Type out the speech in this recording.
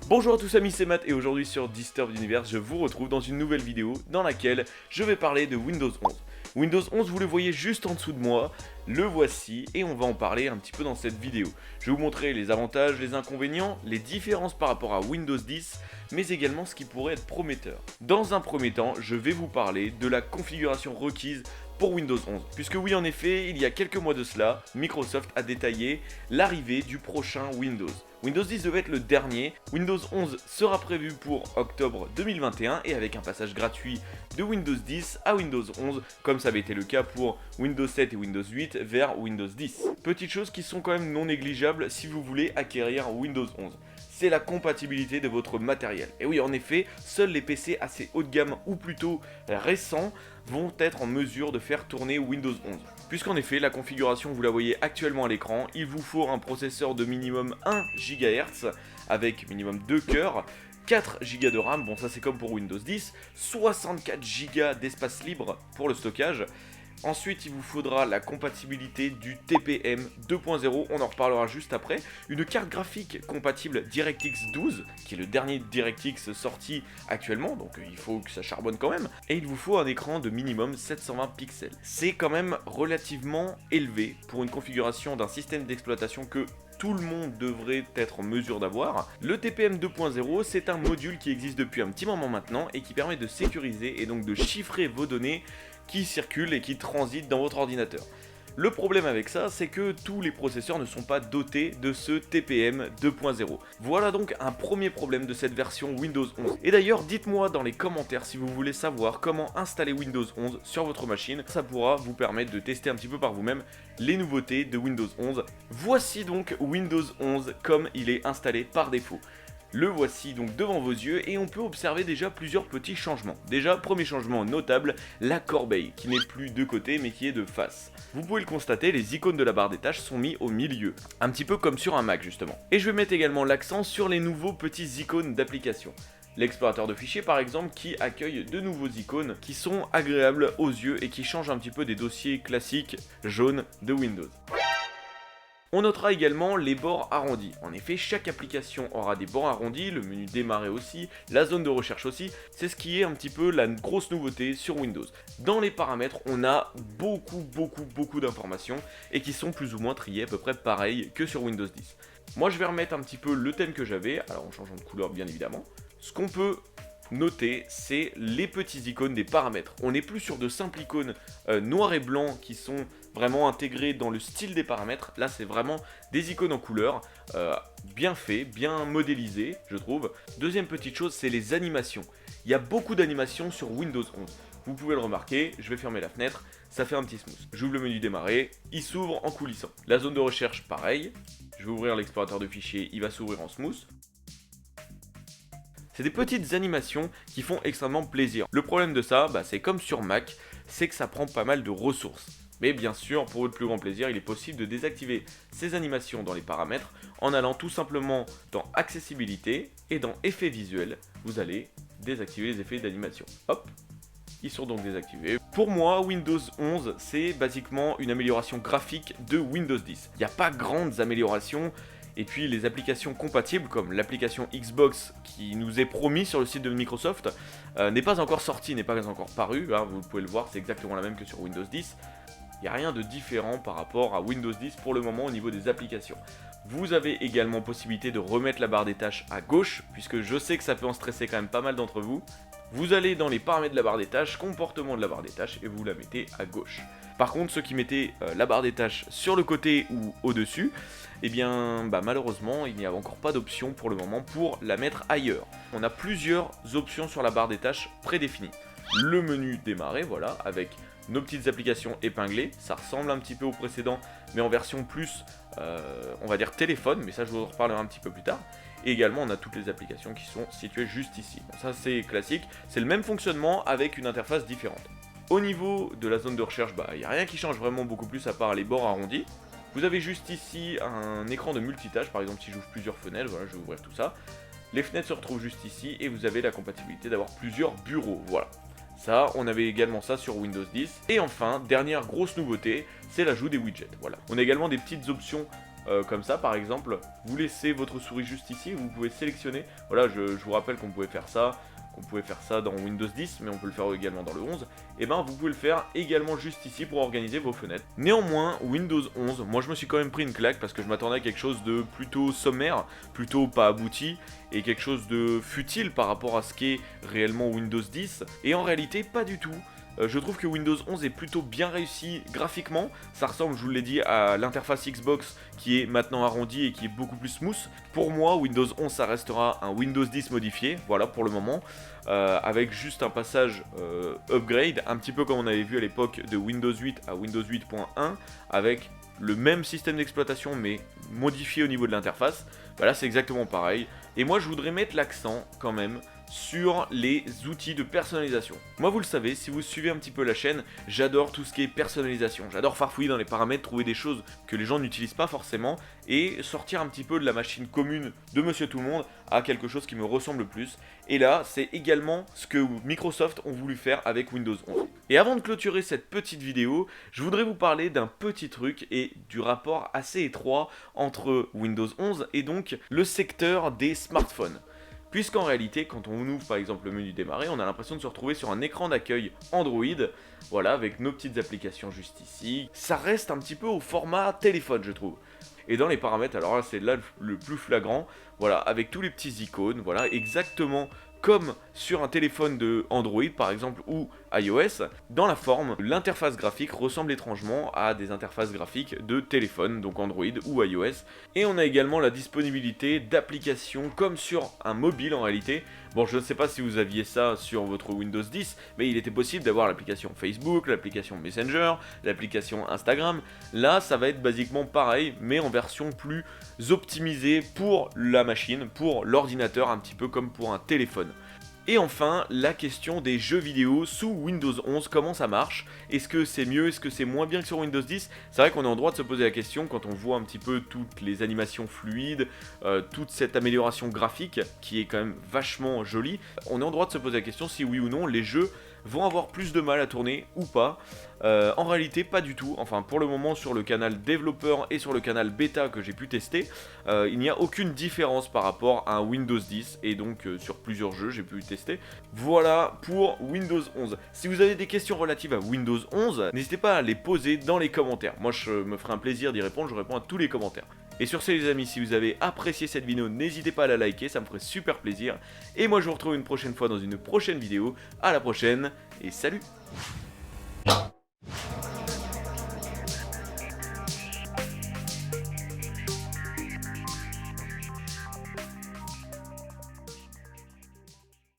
Bonjour à tous amis, c'est Matt et aujourd'hui sur Disturbed Universe, je vous retrouve dans une nouvelle vidéo dans laquelle je vais parler de Windows 11. Windows 11, vous le voyez juste en dessous de moi, le voici et on va en parler un petit peu dans cette vidéo. Je vais vous montrer les avantages, les inconvénients, les différences par rapport à Windows 10, mais également ce qui pourrait être prometteur. Dans un premier temps, je vais vous parler de la configuration requise pour Windows 11. Puisque oui, en effet, il y a quelques mois de cela, Microsoft a détaillé l'arrivée du prochain Windows. Windows 10 devait être le dernier, Windows 11 sera prévu pour octobre 2021 et avec un passage gratuit de Windows 10 à Windows 11, comme ça avait été le cas pour Windows 7 et Windows 8 vers Windows 10. Petites choses qui sont quand même non négligeables si vous voulez acquérir Windows 11. C'est la compatibilité de votre matériel. Et oui, en effet, seuls les PC assez haut de gamme ou plutôt récents vont être en mesure de faire tourner Windows 11. Puisqu'en effet, la configuration, vous la voyez actuellement à l'écran, il vous faut un processeur de minimum 1 GHz avec minimum 2 cœurs, 4 Go de RAM, bon ça c'est comme pour Windows 10, 64 Go d'espace libre pour le stockage. Ensuite, il vous faudra la compatibilité du TPM 2.0, on en reparlera juste après. Une carte graphique compatible DirectX 12, qui est le dernier DirectX sorti actuellement, donc il faut que ça charbonne quand même. Et il vous faut un écran de minimum 720 pixels. C'est quand même relativement élevé pour une configuration d'un système d'exploitation que tout le monde devrait être en mesure d'avoir. Le TPM 2.0, c'est un module qui existe depuis un petit moment maintenant et qui permet de sécuriser et donc de chiffrer vos données qui circulent et qui transitent dans votre ordinateur. Le problème avec ça, c'est que tous les processeurs ne sont pas dotés de ce TPM 2.0. Voilà donc un premier problème de cette version Windows 11. Et d'ailleurs, dites-moi dans les commentaires si vous voulez savoir comment installer Windows 11 sur votre machine. Ça pourra vous permettre de tester un petit peu par vous-même les nouveautés de Windows 11. Voici donc Windows 11 comme il est installé par défaut. Le voici donc devant vos yeux et on peut observer déjà plusieurs petits changements. Déjà, premier changement notable, la corbeille qui n'est plus de côté mais qui est de face. Vous pouvez le constater, les icônes de la barre des tâches sont mis au milieu, un petit peu comme sur un Mac justement. Et je vais mettre également l'accent sur les nouveaux petits icônes d'application. L'explorateur de fichiers par exemple qui accueille de nouveaux icônes qui sont agréables aux yeux et qui changent un petit peu des dossiers classiques jaunes de Windows. On notera également les bords arrondis. En effet, chaque application aura des bords arrondis, le menu démarrer aussi, la zone de recherche aussi. C'est ce qui est un petit peu la grosse nouveauté sur Windows. Dans les paramètres, on a beaucoup d'informations et qui sont plus ou moins triées à peu près pareil que sur Windows 10. Moi, je vais remettre un petit peu le thème que j'avais, alors en changeant de couleur bien évidemment. Ce qu'on peut noter, c'est les petits icônes des paramètres. On n'est plus sur de simples icônes noir et blanc qui sont vraiment intégrées dans le style des paramètres. Là, c'est vraiment des icônes en couleur, bien fait, bien modélisé, je trouve. Deuxième petite chose, c'est les animations. Il y a beaucoup d'animations sur Windows 11. Vous pouvez le remarquer, je vais fermer la fenêtre, ça fait un petit smooth. J'ouvre le menu démarrer, il s'ouvre en coulissant. La zone de recherche, pareil. Je vais ouvrir l'explorateur de fichiers, il va s'ouvrir en smooth. C'est des petites animations qui font extrêmement plaisir. Le problème de ça, c'est comme sur Mac, c'est que ça prend pas mal de ressources. Mais bien sûr, pour votre plus grand plaisir, il est possible de désactiver ces animations dans les paramètres en allant tout simplement dans Accessibilité et dans Effets visuels, vous allez désactiver les effets d'animation. Hop, ils sont donc désactivés. Pour moi, Windows 11, c'est basiquement une amélioration graphique de Windows 10. Il n'y a pas grandes améliorations. Et puis les applications compatibles comme l'application Xbox qui nous est promis sur le site de Microsoft n'est pas encore sortie, n'est pas encore parue, hein, vous pouvez le voir, c'est exactement la même que sur Windows 10. Il n'y a rien de différent par rapport à Windows 10 pour le moment au niveau des applications. Vous avez également possibilité de remettre la barre des tâches à gauche, puisque je sais que ça peut en stresser quand même pas mal d'entre vous. Vous allez dans les paramètres de la barre des tâches, comportement de la barre des tâches, et vous la mettez à gauche. Par contre, ceux qui mettaient la barre des tâches sur le côté ou au-dessus, eh bien, malheureusement, il n'y a encore pas d'option pour le moment pour la mettre ailleurs. On a plusieurs options sur la barre des tâches prédéfinies. Le menu démarrer, voilà, avec nos petites applications épinglées, ça ressemble un petit peu au précédent, mais en version plus, on va dire téléphone, mais ça je vous en reparlerai un petit peu plus tard. Et également on a toutes les applications qui sont situées juste ici. Bon, ça c'est classique, c'est le même fonctionnement avec une interface différente. Au niveau de la zone de recherche, il n'y a rien qui change vraiment beaucoup plus à part les bords arrondis. Vous avez juste ici un écran de multitâche, par exemple si j'ouvre plusieurs fenêtres, voilà, je vais ouvrir tout ça. Les fenêtres se retrouvent juste ici et vous avez la compatibilité d'avoir plusieurs bureaux, voilà. Ça, on avait également ça sur Windows 10. Et enfin, dernière grosse nouveauté, c'est l'ajout des widgets. Voilà. On a également des petites options comme ça par exemple, vous laissez votre souris juste ici, vous pouvez sélectionner, voilà je vous rappelle qu'on pouvait faire ça, dans Windows 10, mais on peut le faire également dans le 11, et ben vous pouvez le faire également juste ici pour organiser vos fenêtres. Néanmoins, Windows 11, moi je me suis quand même pris une claque parce que je m'attendais à quelque chose de plutôt sommaire, plutôt pas abouti, et quelque chose de futile par rapport à ce qu'est réellement Windows 10, et en réalité pas du tout. Je trouve que Windows 11 est plutôt bien réussi graphiquement, ça ressemble, je vous l'ai dit, à l'interface Xbox qui est maintenant arrondie et qui est beaucoup plus smooth. Pour moi, Windows 11 ça restera un Windows 10 modifié, voilà pour le moment, avec juste un passage upgrade, un petit peu comme on avait vu à l'époque de Windows 8 à Windows 8.1, avec le même système d'exploitation mais modifié au niveau de l'interface. Bah là c'est exactement pareil, et moi je voudrais mettre l'accent quand même sur les outils de personnalisation. Moi vous le savez, si vous suivez un petit peu la chaîne, j'adore tout ce qui est personnalisation, j'adore farfouiller dans les paramètres, trouver des choses que les gens n'utilisent pas forcément, et sortir un petit peu de la machine commune de Monsieur Tout-le-Monde à quelque chose qui me ressemble plus, et là c'est également ce que Microsoft ont voulu faire avec Windows 11. Et avant de clôturer cette petite vidéo, je voudrais vous parler d'un petit truc et du rapport assez étroit entre Windows 11 et donc le secteur des smartphones. Puisqu'en réalité, quand on ouvre par exemple le menu démarrer, on a l'impression de se retrouver sur un écran d'accueil Android, voilà, avec nos petites applications juste ici. Ça reste un petit peu au format téléphone, je trouve. Et dans les paramètres, alors là c'est là le plus flagrant, voilà, avec tous les petits icônes, voilà, exactement comme sur un téléphone de Android par exemple ou iOS, dans la forme, l'interface graphique ressemble étrangement à des interfaces graphiques de téléphone, donc Android ou iOS. Et on a également la disponibilité d'applications comme sur un mobile en réalité. Bon, je ne sais pas si vous aviez ça sur votre Windows 10, mais il était possible d'avoir l'application Facebook, l'application Messenger, l'application Instagram. Là, ça va être basiquement pareil, mais en version plus optimisée pour la machine, pour l'ordinateur, un petit peu comme pour un téléphone. Et enfin, la question des jeux vidéo sous Windows 11, comment ça marche? Est-ce que c'est mieux, est-ce que c'est moins bien que sur Windows 10? C'est vrai qu'on est en droit de se poser la question quand on voit un petit peu toutes les animations fluides, toute cette amélioration graphique qui est quand même vachement jolie. On est en droit de se poser la question si oui ou non les jeux vont avoir plus de mal à tourner ou pas. En réalité pas du tout, enfin pour le moment sur le canal développeur et sur le canal bêta que j'ai pu tester, il n'y a aucune différence par rapport à un Windows 10 et donc sur plusieurs jeux j'ai pu tester. Voilà pour Windows 11. Si vous avez des questions relatives à Windows 11, n'hésitez pas à les poser dans les commentaires. Moi je me ferai un plaisir d'y répondre, je réponds à tous les commentaires. Et sur ce les amis, si vous avez apprécié cette vidéo, n'hésitez pas à la liker, ça me ferait super plaisir. Et moi je vous retrouve une prochaine fois dans une prochaine vidéo. À la prochaine et salut!